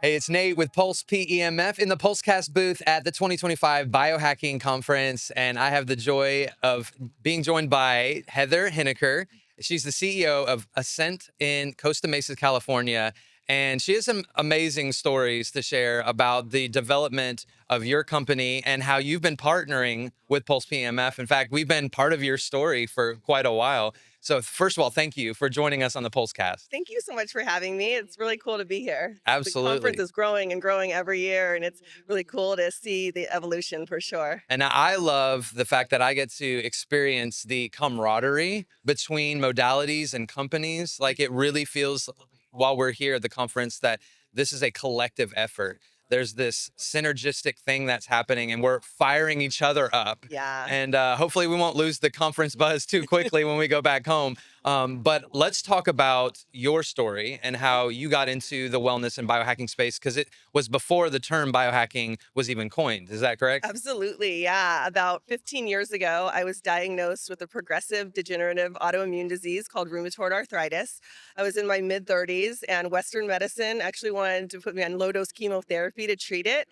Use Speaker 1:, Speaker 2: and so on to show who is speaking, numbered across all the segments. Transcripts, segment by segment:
Speaker 1: Hey, it's Nate with Pulse PEMF in the Pulsecast booth at the 2025 Biohacking Conference. And I have the joy of being joined by Heather Hiniker. She's the CEO of Ascent in Costa Mesa, California. And she has some amazing stories to share about the development of your company and how you've been partnering with Pulse PEMF. In fact, we've been part of your story for quite a while. So first of all, thank you for joining us on the Pulsecast.
Speaker 2: Thank you so much for having me. It's really cool to be here. The conference
Speaker 1: Absolutely.
Speaker 2: is growing and growing every year, and it's really cool to see the evolution for sure.
Speaker 1: And I love the fact that I get to experience the camaraderie between modalities and companies. Like it really feels while we're here at the conference that this is a collective effort. There's this synergistic thing that's happening and we're firing each other up.
Speaker 2: Yeah.
Speaker 1: And hopefully we won't lose the conference buzz too quickly when we go back home. But let's talk about your story and how you got into the wellness and biohacking space because it was before the term biohacking was even coined. Is that correct?
Speaker 2: Absolutely. Yeah. About 15 years ago, I was diagnosed with a progressive degenerative autoimmune disease called rheumatoid arthritis. I was in my mid 30s, and Western medicine actually wanted to put me on low dose chemotherapy to treat it.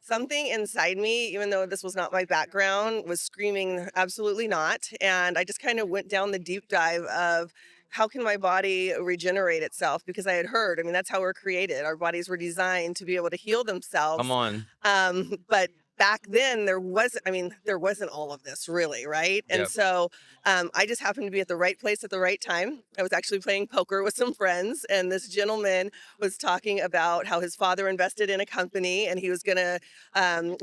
Speaker 2: Something inside me, even though this was not my background, was screaming, absolutely not. And I just kind of went down the deep dive of how can my body regenerate itself? Because I had heard, I mean, that's how we're created. Our bodies were designed to be able to heal
Speaker 1: Come
Speaker 2: themselves.
Speaker 1: on.
Speaker 2: But back then there wasn't all of this really, right? And
Speaker 1: Yep.
Speaker 2: so I just happened to be at the right place at the right time. I was actually playing poker with some friends, and this gentleman was talking about how his father invested in a company and he was going to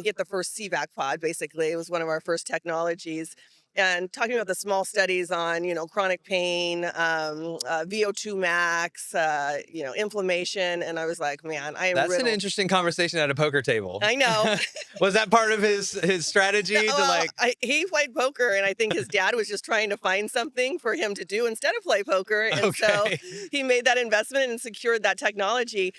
Speaker 2: get the first CVAC pod. Basically, it was one of our first technologies, and talking about the small studies on, chronic pain, VO2 max, inflammation. And I was like, man, I am
Speaker 1: That's an
Speaker 2: riddled.
Speaker 1: interesting conversation at a poker table.
Speaker 2: I know.
Speaker 1: Was that part of his
Speaker 2: No,
Speaker 1: strategy to
Speaker 2: well,
Speaker 1: like,
Speaker 2: he played poker, and I think his dad was just trying to find something for him to do instead of play poker. And so
Speaker 1: okay.
Speaker 2: he made that investment and secured that technology.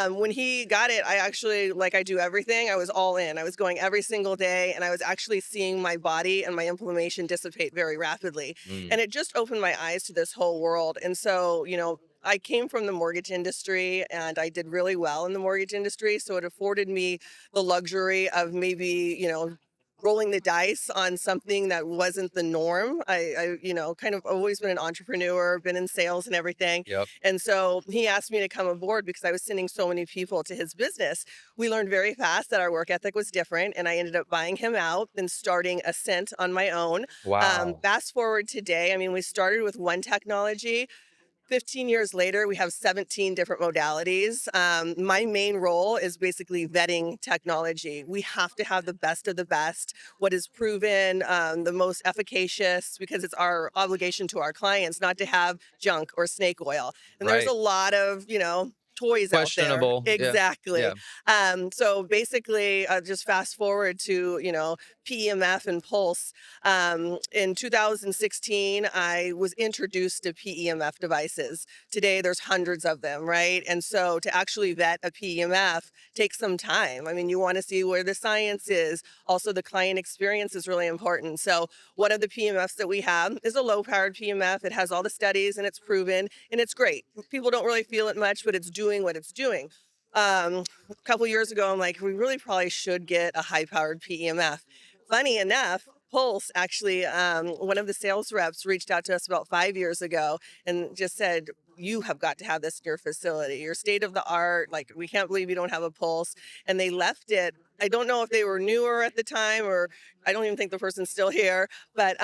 Speaker 2: When he got it, I actually, like I do everything, I was all in. I was going every single day, and I was actually seeing my body and my inflammation dissipate very rapidly.
Speaker 1: Mm,
Speaker 2: And it just opened my eyes to this whole world. And so, I came from the mortgage industry and I did really well in the mortgage industry. So it afforded me the luxury of maybe, rolling the dice on something that wasn't the norm. Kind of always been an entrepreneur, been in sales and everything.
Speaker 1: yep.
Speaker 2: And so he asked me to come aboard because I was sending so many people to his business. We learned very fast that our work ethic was different, and I ended up buying him out and starting Ascent on my own.
Speaker 1: Wow.
Speaker 2: Fast forward today, I mean, we started with one technology. 15 years later, we have 17 different modalities. My main role is basically vetting technology. We have to have the best of the best, what is proven, the most efficacious, because it's our obligation to our clients not to have junk or snake oil. And there's a
Speaker 1: Right.
Speaker 2: lot of, toys out there.
Speaker 1: Questionable. Yeah.
Speaker 2: Exactly.
Speaker 1: Yeah.
Speaker 2: So basically, just fast forward to, PEMF and Pulse. In 2016, I was introduced to PEMF devices. Today, there's hundreds of them, right? And so to actually vet a PEMF takes some time. I mean, you want to see where the science is. Also, the client experience is really important. So one of the PEMFs that we have is a low-powered PEMF. It has all the studies and it's proven and it's great. People don't really feel it much, but it's doing what it's doing. A couple years ago, I'm like, we really probably should get a high-powered PEMF. Funny enough, Pulse actually, one of the sales reps reached out to us about 5 years ago and just said, you have got to have this in your facility. You're state of the art. Like, we can't believe you don't have a Pulse. And they left it. I don't know if they were newer at the time, or I don't even think the person's still here, but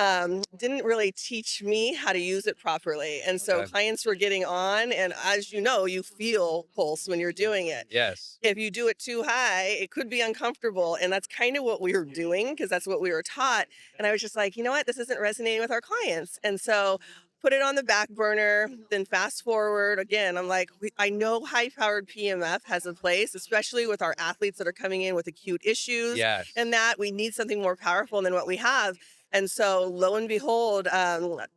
Speaker 2: didn't really teach me how to use it properly. And so
Speaker 1: Okay.
Speaker 2: clients were getting on. And as you know, you feel Pulse when you're doing it.
Speaker 1: Yes.
Speaker 2: If you do it too high, it could be uncomfortable. And that's kind of what we were doing because that's what we were taught. And I was just like, you know what? This isn't resonating with our clients. And so put it on the back burner. Then fast forward again, I'm like, I know high powered PMF has a place, especially with our athletes that are coming in with acute issues
Speaker 1: Yes.
Speaker 2: and that we need something more powerful than what we have. And so, lo and behold, a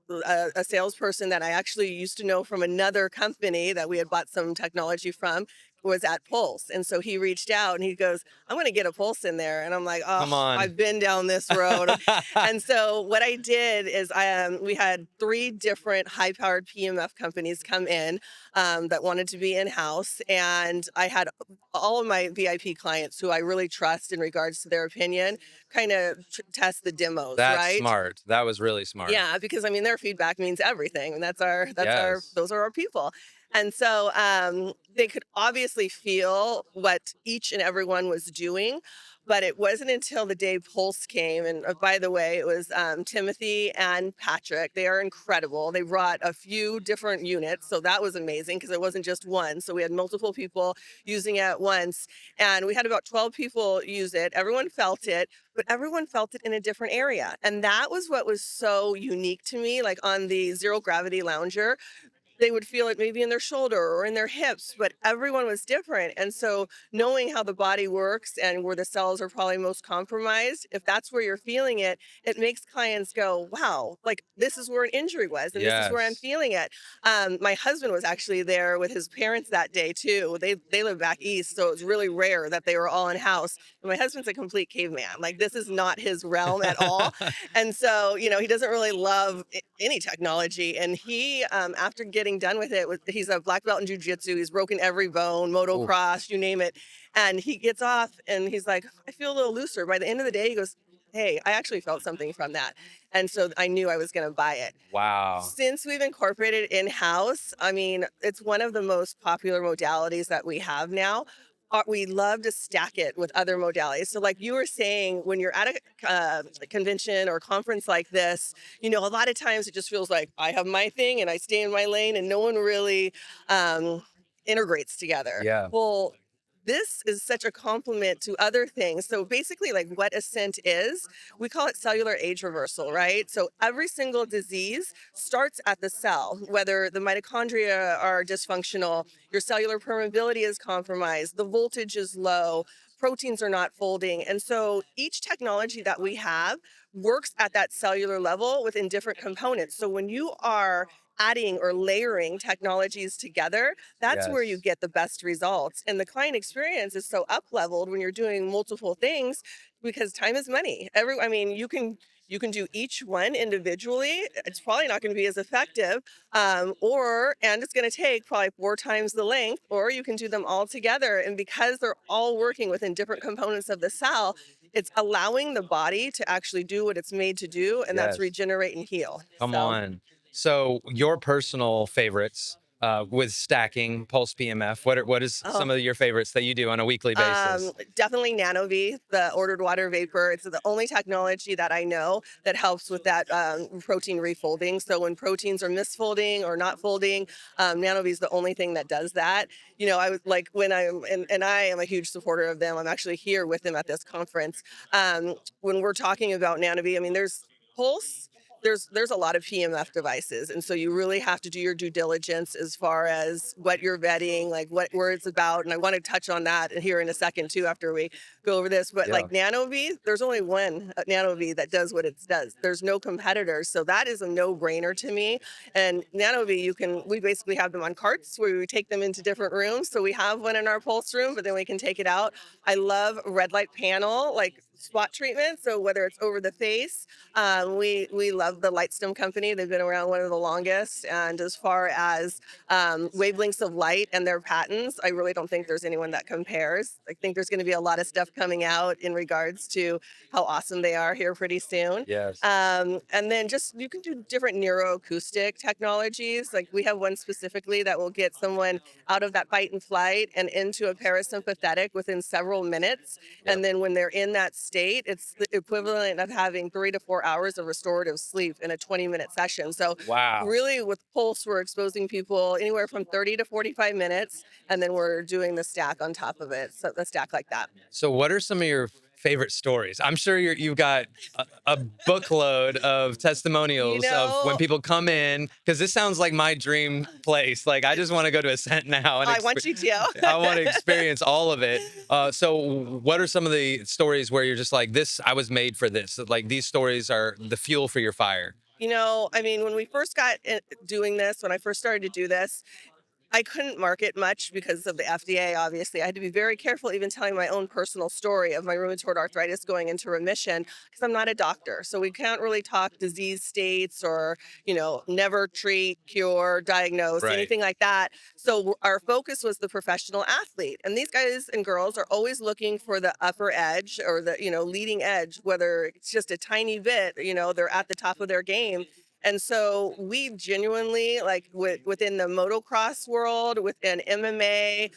Speaker 2: salesperson that I actually used to know from another company that we had bought some technology from was at Pulse. And so he reached out and he goes, I'm going to get a Pulse in there. And I'm like, oh,
Speaker 1: Come on.
Speaker 2: I've been down this road. And so what I did is we had 3 different high powered PMF companies come in that wanted to be in-house. And I had all of my VIP clients who I really trust in regards to their opinion kind of test the demos,
Speaker 1: That's
Speaker 2: right?
Speaker 1: smart. That was really smart.
Speaker 2: Yeah, because I mean their feedback means everything, and
Speaker 1: Yes.
Speaker 2: those are our people. And so they could obviously feel what each and everyone was doing, but it wasn't until the day Pulse came. And by the way, it was Timothy and Patrick. They are incredible. They brought a few different units, so that was amazing because it wasn't just one. So we had multiple people using it at once, and we had about 12 people use it. Everyone felt it, but everyone felt it in a different area. And that was what was so unique to me. Like on the zero gravity lounger, they would feel it maybe in their shoulder or in their hips, but everyone was different. And so knowing how the body works and where the cells are probably most compromised, if that's where you're feeling it, it makes clients go, wow, like this is where an injury was and this is where I'm
Speaker 1: Yes.
Speaker 2: feeling it. My husband was actually there with his parents that day too. They live back east, so it was really rare that they were all in house. And my husband's a complete caveman. Like this is not his realm at all. And so, he doesn't really love any technology. And he, after getting done with it, he's a black belt in jujitsu. He's broken every bone,
Speaker 1: Oof.
Speaker 2: motocross, you name it. And he gets off and he's like, I feel a little looser. By the end of the day, he goes, hey, I actually felt something from that. And so I knew I was going to buy it.
Speaker 1: Wow.
Speaker 2: Since we've incorporated it in-house, I mean, it's one of the most popular modalities that we have now. We love to stack it with other modalities. So like you were saying, when you're at a convention or conference like this, a lot of times it just feels like I have my thing and I stay in my lane and no one really integrates together.
Speaker 1: Yeah.
Speaker 2: Well, this is such a complement to other things. So basically, like what Ascent is, we call it cellular age reversal, right? So every single disease starts at the cell, whether the mitochondria are dysfunctional, your cellular permeability is compromised, the voltage is low, proteins are not folding. And so each technology that we have works at that cellular level within different components. So when you are adding or layering technologies together, that's where you
Speaker 1: Yes.
Speaker 2: get the best results. And the client experience is so up leveled when you're doing multiple things because time is money. I mean, you can do each one individually. It's probably not going to be as effective, and it's going to take probably 4 times the length. Or you can do them all together, and because they're all working within different components of the cell, it's allowing the body to actually do what it's made to do, and that's
Speaker 1: Yes.
Speaker 2: regenerate and heal.
Speaker 1: Come
Speaker 2: So.
Speaker 1: on. So your personal favorites with stacking Pulse PMF, what is
Speaker 2: Oh,
Speaker 1: some of your favorites that you do on a weekly basis?
Speaker 2: definitely NanoV, the ordered water vapor. It's the only technology that I know that helps with that protein refolding. So when proteins are misfolding or not folding, NanoV is the only thing that does that. I was like when and I am a huge supporter of them. I'm actually here with them at this conference. When we're talking about NanoV, I mean, there's Pulse. There's a lot of PMF devices, and so you really have to do your due diligence as far as what you're vetting, like where it's about. And I want to touch on that here in a second too after we go over this. But
Speaker 1: Yeah.
Speaker 2: like NanoV, there's only one NanoV that does what it does. There's no competitors, so that is a no-brainer to me. And NanoV, we basically have them on carts where we take them into different rooms. So we have one in our Pulse room, but then we can take it out. I love red light panel, like spot treatment. So whether it's over the face, we love the Lightstem company. They've been around one of the longest. And as far as wavelengths of light and their patents, I really don't think there's anyone that compares. I think there's going to be a lot of stuff coming out in regards to how awesome they are here pretty soon.
Speaker 1: Yes.
Speaker 2: And then just you can do different neuroacoustic technologies. Like we have one specifically that will get someone out of that fight and flight and into a parasympathetic within several minutes.
Speaker 1: Yep.
Speaker 2: And then when they're in that state, it's the equivalent of having 3 to 4 hours of restorative sleep in a 20-minute session. So
Speaker 1: Wow.
Speaker 2: really with Pulse, we're exposing people anywhere from 30 to 45 minutes, and then we're doing the stack on top of it. So the stack like that.
Speaker 1: So what are some of your favorite stories? I'm sure you've got a bookload of
Speaker 2: You
Speaker 1: testimonials of when
Speaker 2: know,
Speaker 1: people come in, because this sounds like my dream place. Like I just want to go to Ascent now and
Speaker 2: I want you
Speaker 1: I want to
Speaker 2: to.
Speaker 1: experience all of it. So what are some of the stories where you're just like, this, I was made for this? Like these stories are the fuel for your fire.
Speaker 2: I mean, when we first got doing this, when I first started to do this, I couldn't market much because of the FDA, obviously. I had to be very careful even telling my own personal story of my rheumatoid arthritis going into remission because I'm not a doctor. So we can't really talk disease states or, never treat, cure, diagnose,
Speaker 1: Right.
Speaker 2: anything like that. So our focus was the professional athlete. And these guys and girls are always looking for the upper edge or the, leading edge, whether it's just a tiny bit, they're at the top of their game. And so we genuinely, like within the motocross world, within MMA,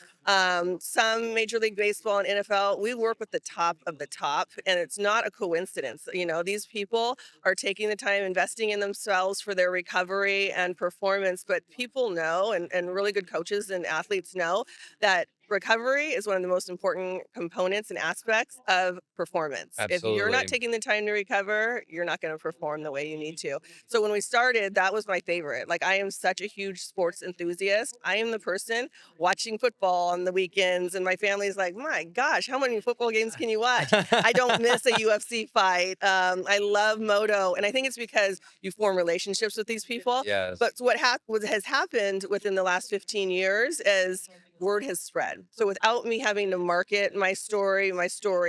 Speaker 2: some Major League Baseball and NFL, we work with the top of the top. And it's not a coincidence. These people are taking the time, investing in themselves for their recovery and performance. But people know, and really good coaches and athletes know that recovery is one of the most important components and aspects of performance. If you're not
Speaker 1: Absolutely.
Speaker 2: taking the time to recover, you're not going to perform the way you need to. So when we started, that was my favorite. Like, I am such a huge sports enthusiast. I am the person watching football on the weekends, and my family's like, my gosh, how many football games can you watch? I don't miss a UFC fight. I love moto. And I think it's because you form relationships with these people.
Speaker 1: Yes.
Speaker 2: But what has happened within the last 15 years is word has spread. So without me having to market my story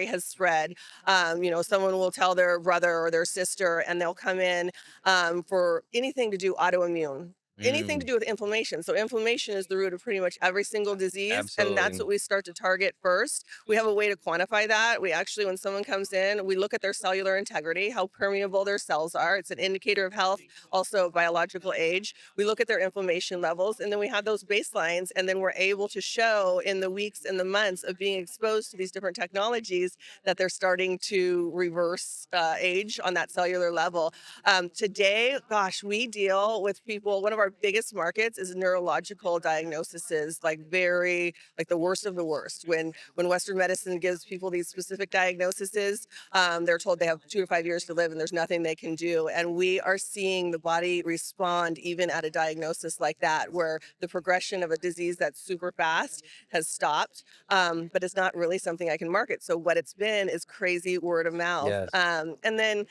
Speaker 2: has spread. Someone will tell their brother or their sister, and they'll come in for anything to do autoimmune. Anything to
Speaker 1: Mm,
Speaker 2: do with inflammation. So inflammation is the root of pretty much every single disease, and that's
Speaker 1: absolutely.
Speaker 2: what we start to target first. We have a way to quantify that. We actually, when someone comes in, we look at their cellular integrity, how permeable their cells are. It's an indicator of health, also biological age. We look at their inflammation levels, and then we have those baselines, and then we're able to show in the weeks and the months of being exposed to these different technologies that they're starting to reverse age on that cellular level. Today, gosh, we deal with people. One of our biggest markets is neurological diagnoses, like the worst of the worst. When Western medicine gives people these specific diagnoses, they're told they have 2 to 5 years to live, and there's nothing they can do. And we are seeing the body respond even at a diagnosis like that, where the progression of a disease that's super fast has stopped, but it's not really something I can market. So what it's been is crazy word of mouth.
Speaker 1: Yes.
Speaker 2: And then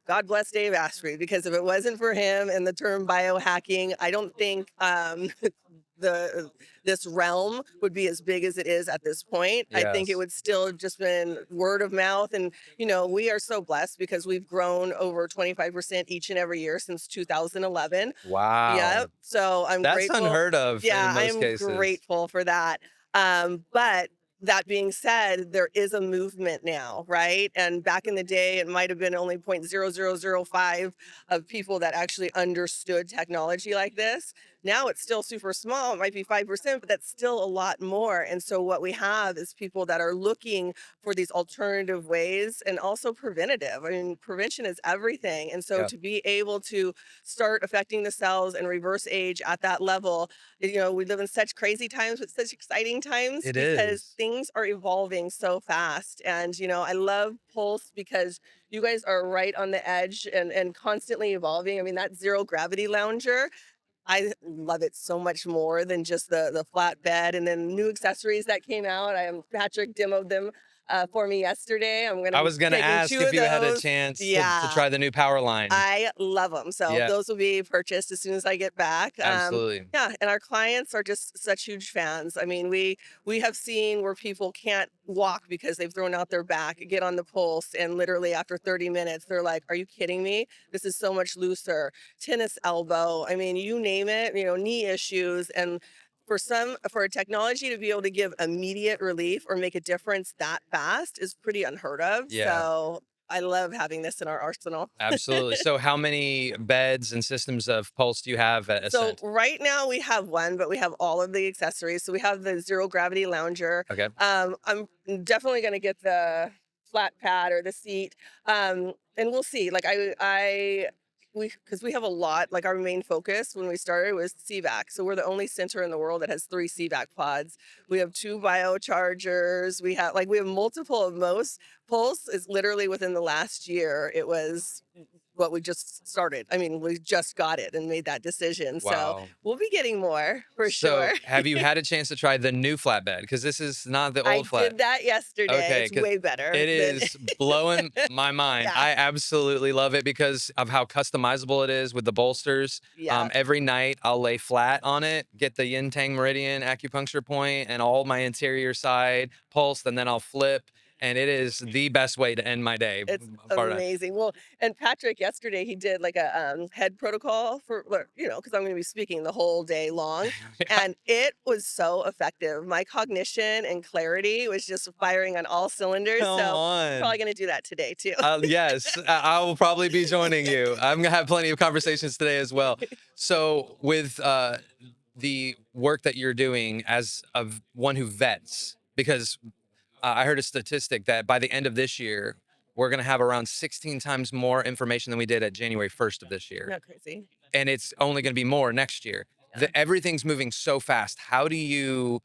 Speaker 2: God bless Dave Asprey, because if it wasn't for him and the term biohacking, I don't think the this realm would be as big as it is at this point. I think it
Speaker 1: Yes.
Speaker 2: would still have just been word of mouth. And, we are so blessed because we've grown over 25% each and every year since 2011.
Speaker 1: Wow.
Speaker 2: Yep. So I'm
Speaker 1: That's
Speaker 2: grateful.
Speaker 1: unheard of in
Speaker 2: Yeah, I
Speaker 1: most
Speaker 2: am
Speaker 1: cases.
Speaker 2: grateful for that. But that being said, there is a movement now, right? And back in the day, it might have been only 0.0005 of people that actually understood technology like this. Now it's still super small. It might be 5%, but that's still a lot more. And so what we have is people that are looking for these alternative ways and also preventative. I mean, prevention is everything. And so
Speaker 1: Yeah.
Speaker 2: to be able to start affecting the cells and reverse age at that level, we live in such crazy times, but such exciting times
Speaker 1: It
Speaker 2: because
Speaker 1: is.
Speaker 2: things are evolving so fast. And, I love Pulse because you guys are right on the edge and constantly evolving. I mean, that zero gravity lounger, I love it so much more than just the flat bed and then new accessories that came out. Patrick demoed them for me yesterday. I'm going to
Speaker 1: I
Speaker 2: be
Speaker 1: was gonna
Speaker 2: taking
Speaker 1: ask
Speaker 2: two
Speaker 1: if
Speaker 2: of
Speaker 1: you had a
Speaker 2: those.
Speaker 1: chance to
Speaker 2: Yeah.
Speaker 1: try the new power line.
Speaker 2: I love them. So
Speaker 1: Yeah,
Speaker 2: those will be purchased as soon as I get back.
Speaker 1: absolutely.
Speaker 2: Yeah, and our clients are just such huge fans. I mean, we have seen where people can't walk because they've thrown out their back, get on the Pulse, and literally after 30 minutes, they're like, "Are you kidding me? This is so much looser." Tennis elbow. I mean, you name it. Knee issues and. For a technology to be able to give immediate relief or make a difference that fast is pretty unheard of.
Speaker 1: Yeah,
Speaker 2: So I love having this in our arsenal.
Speaker 1: absolutely. So how many beds and systems of Pulse do you have at
Speaker 2: So
Speaker 1: Ascent?
Speaker 2: right now we have one, but we have all of the accessories. So we have the zero gravity lounger.
Speaker 1: Okay.
Speaker 2: I'm definitely going to get the flat pad or the seat. And we'll see. Like because we have a lot, like our main focus when we started was CVAC. So we're the only center in the world that has 3 CVAC pods. We have 2 biochargers. We have multiple of most. Pulse is literally within the last year. It was what we just started. I mean, we just got it and made that decision. So
Speaker 1: Wow.
Speaker 2: we'll be getting more for
Speaker 1: So
Speaker 2: sure.
Speaker 1: have you had a chance to try the new flatbed? Because this is not the
Speaker 2: I
Speaker 1: old flat.
Speaker 2: did that yesterday.
Speaker 1: Okay,
Speaker 2: It's
Speaker 1: because
Speaker 2: way better
Speaker 1: it
Speaker 2: than
Speaker 1: is blowing my mind.
Speaker 2: yeah.
Speaker 1: I absolutely love it because of how customizable it is with the bolsters.
Speaker 2: Yeah.
Speaker 1: Every night I'll lay flat on it, get the yin tang meridian acupuncture point and all my interior side pulsed, and then I'll flip. And it is the best way to end my day.
Speaker 2: It's
Speaker 1: Bar none.
Speaker 2: amazing. Well, and Patrick yesterday he did like a head protocol for because I'm going to be speaking the whole day long,
Speaker 1: Yeah,
Speaker 2: and it was so effective. My cognition and clarity was just firing on all cylinders.
Speaker 1: come
Speaker 2: So
Speaker 1: on.
Speaker 2: probably going to do that today too.
Speaker 1: Yes, I will probably be joining you. I'm gonna have plenty of conversations today as well. So, with the work that you're doing as of one who vets, because I heard a statistic that by the end of this year, we're gonna have around 16 times more information than we did at January 1st of this year,
Speaker 2: Not crazy.
Speaker 1: and it's only gonna be more next year.
Speaker 2: Yeah.
Speaker 1: Everything's moving so fast. How do you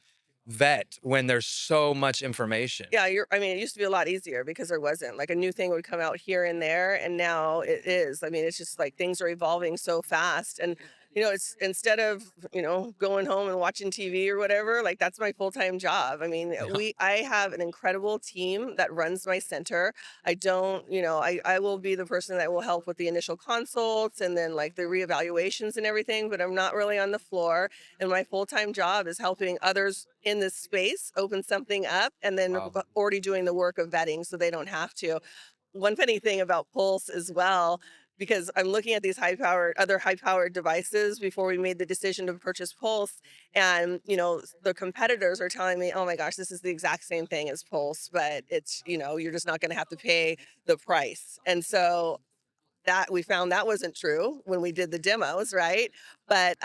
Speaker 1: vet when there's so much information?
Speaker 2: Yeah, I mean, it used to be a lot easier because there wasn't like a new thing would come out here and there, and now it is. I mean, it's just like things are evolving so fast, and it's instead of going home and watching TV or whatever, like that's my full time job. I mean,
Speaker 1: Yeah.
Speaker 2: I have an incredible team that runs my center. I don't, I will be the person that will help with the initial consults and then like the reevaluations and everything, but I'm not really on the floor. And my full time job is helping others in this space open something up and then
Speaker 1: Wow.
Speaker 2: already doing the work of vetting so they don't have to. One funny thing about Pulse as well, because I'm looking at these other high powered devices before we made the decision to purchase Pulse. And, the competitors are telling me, oh my gosh, this is the exact same thing as Pulse, but it's, you're just not going to have to pay the price. And so that we found that wasn't true when we did the demos, right? But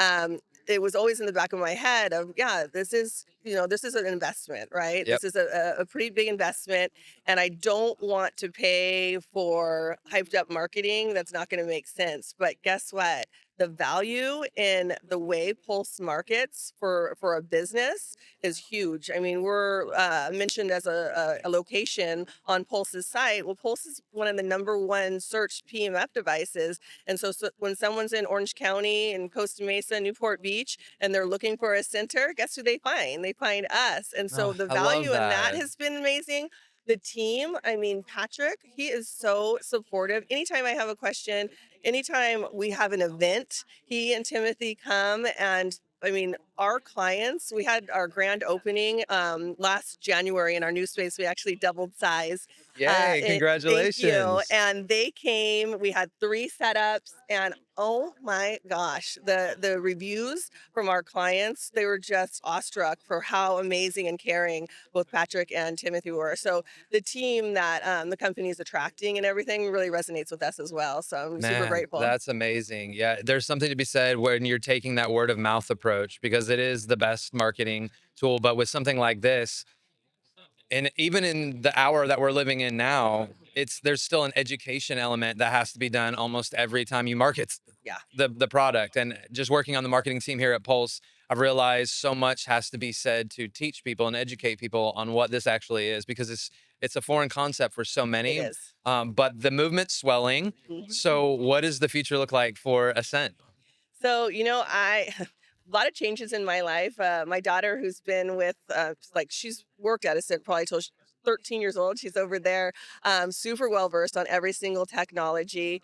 Speaker 2: it was always in the back of my head of, yeah, this is an investment, right?
Speaker 1: Yep.
Speaker 2: This is a pretty big investment, and I don't want to pay for hyped up marketing that's not going to make sense. But guess what? The value in the way Pulse markets for a business is huge. I mean, we're mentioned as a location on Pulse's site. Well, Pulse is one of the number one searched PMF devices. And so when someone's in Orange County and Costa Mesa, Newport Beach, and they're looking for a center, guess who they find? They find us. And so
Speaker 1: Oh,
Speaker 2: the
Speaker 1: I love
Speaker 2: value in that
Speaker 1: that.
Speaker 2: has been amazing. The team, I mean, Patrick, he is so supportive. Anytime I have a question, anytime we have an event, he and Timothy come. And I mean, our clients, we had our grand opening last January in our new space. We actually doubled size.
Speaker 1: Yay,
Speaker 2: Thank you.
Speaker 1: congratulations.
Speaker 2: And they came, we had 3 setups, and oh my gosh, the reviews from our clients, they were just awestruck for how amazing and caring both Patrick and Timothy were. So the team that the company is attracting and everything really resonates with us as well. So I'm super
Speaker 1: Man,
Speaker 2: grateful.
Speaker 1: that's amazing. Yeah, there's something to be said when you're taking that word of mouth approach because it is the best marketing tool. But with something like this, and even in the hour that we're living in now, there's still an education element that has to be done almost every time you market
Speaker 2: Yeah.
Speaker 1: the product. And just working on the marketing team here at Pulse, I've realized so much has to be said to teach people and educate people on what this actually is because it's a foreign concept for so
Speaker 2: It
Speaker 1: many.
Speaker 2: is.
Speaker 1: But the movement's swelling.
Speaker 2: Mhm.
Speaker 1: So what does the future look like for Ascent?
Speaker 2: So, I a lot of changes in my life. My daughter, who's been with, like, she's worked at Ascent probably till she's 13 years old. She's over there, super well versed on every single technology.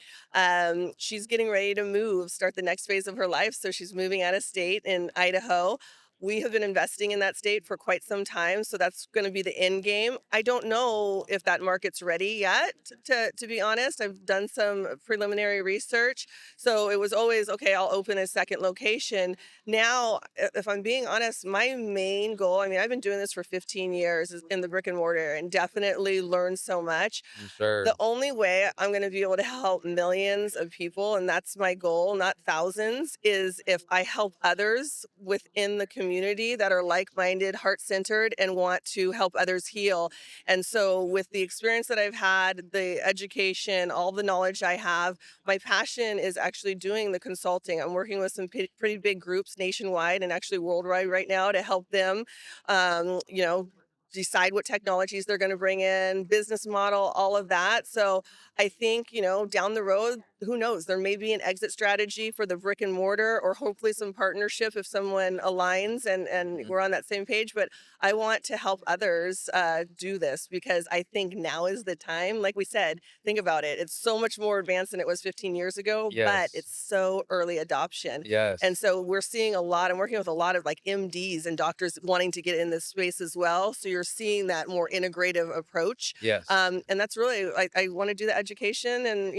Speaker 2: She's getting ready to move, start the next phase of her life. So she's moving out of state in Idaho. We have been investing in that state for quite some time, so that's going to be the end game. I don't know if that market's ready yet, to be honest. I've done some preliminary research, so it was always okay. I'll open a second location. Now, if I'm being honest, my main goal, I mean, I've been doing this for 15 years is in the brick and mortar and definitely learned so much.
Speaker 1: I'm sure.
Speaker 2: The only way I'm going to be able to help millions of people, and that's my goal, not thousands, is if I help others within the community that are like minded, heart centered, and want to help others heal. And so, with the experience that I've had, the education, all the knowledge I have, my passion is actually doing the consulting. I'm working with some pretty big groups nationwide and actually worldwide right now to help them, um, you know, decide what technologies they're going to bring in, business model, all of that. So I think, down the road, who knows, there may be an exit strategy for the brick and mortar, or hopefully some partnership if someone aligns and
Speaker 1: Mhm.
Speaker 2: we're on that same page. But I want to help others do this, because I think now is the time. Like we said, think about it. It's so much more advanced than it was 15 years ago, but
Speaker 1: Yes.
Speaker 2: it's so early adoption. And
Speaker 1: Yes.
Speaker 2: so we're seeing a lot, I'm working with a lot of like MDs and doctors wanting to get in this space as well. So you're seeing that more integrative approach.
Speaker 1: Yes.
Speaker 2: And that's really, I want to do the education, and,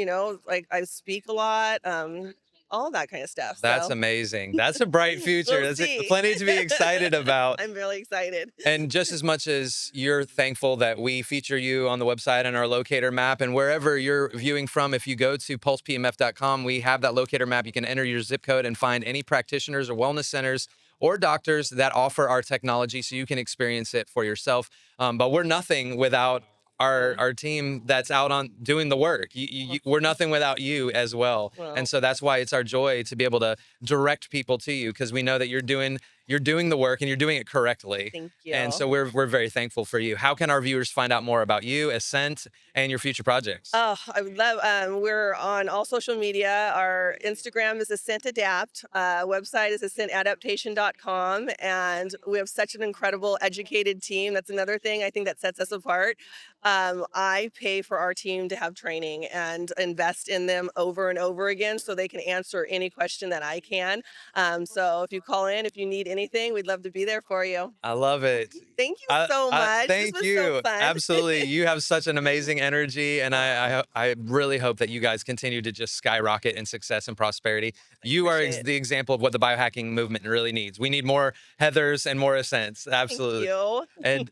Speaker 2: like I speak a lot, all that kind of stuff.
Speaker 1: That's
Speaker 2: So
Speaker 1: amazing. That's a bright future.
Speaker 2: we'll
Speaker 1: That's
Speaker 2: see.
Speaker 1: plenty to be excited about.
Speaker 2: I'm really excited.
Speaker 1: And just as much as you're thankful that we feature you on the website and our locator map, and wherever you're viewing from, if you go to pulsepemf.com, we have that locator map. You can enter your zip code and find any practitioners or wellness centers or doctors that offer our technology so you can experience it for yourself. But we're nothing without
Speaker 2: Yeah.
Speaker 1: our team that's out on doing the work. We're nothing without you as well. And
Speaker 2: Well,
Speaker 1: so that's why it's our joy to be able to direct people to you, because we know that you're doing the work and you're doing it correctly.
Speaker 2: thank
Speaker 1: And
Speaker 2: you.
Speaker 1: so we're very thankful for you. How can our viewers find out more about you, Ascent, and your future projects?
Speaker 2: Oh, I would love. We're on all social media. Our Instagram is Ascent Adapt. Website is ascentadaptation.com. And we have such an incredible educated team. That's another thing I think that sets us apart. I pay for our team to have training and invest in them over and over again so they can answer any question that I can. So if you call in, if you need anything, we'd love to be there for you.
Speaker 1: I love it.
Speaker 2: Thank you so
Speaker 1: I
Speaker 2: much. This
Speaker 1: thank
Speaker 2: was so
Speaker 1: you.
Speaker 2: fun.
Speaker 1: Absolutely. You have such an amazing energy. And I really hope that you guys continue to just skyrocket in success and prosperity. You are
Speaker 2: Appreciate it.
Speaker 1: the example of what the biohacking movement really needs. We need more Heathers and more Ascents.
Speaker 2: Thank
Speaker 1: Absolutely.
Speaker 2: you.
Speaker 1: And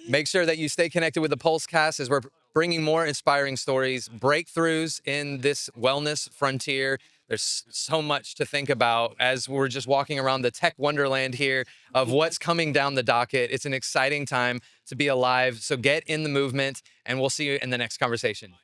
Speaker 1: make sure that you stay connected with the Pulsecast as we're bringing more inspiring stories, breakthroughs in this wellness frontier. There's so much to think about as we're just walking around the tech wonderland here of what's coming down the docket. It's an exciting time to be alive. So get in the movement, and we'll see you in the next conversation.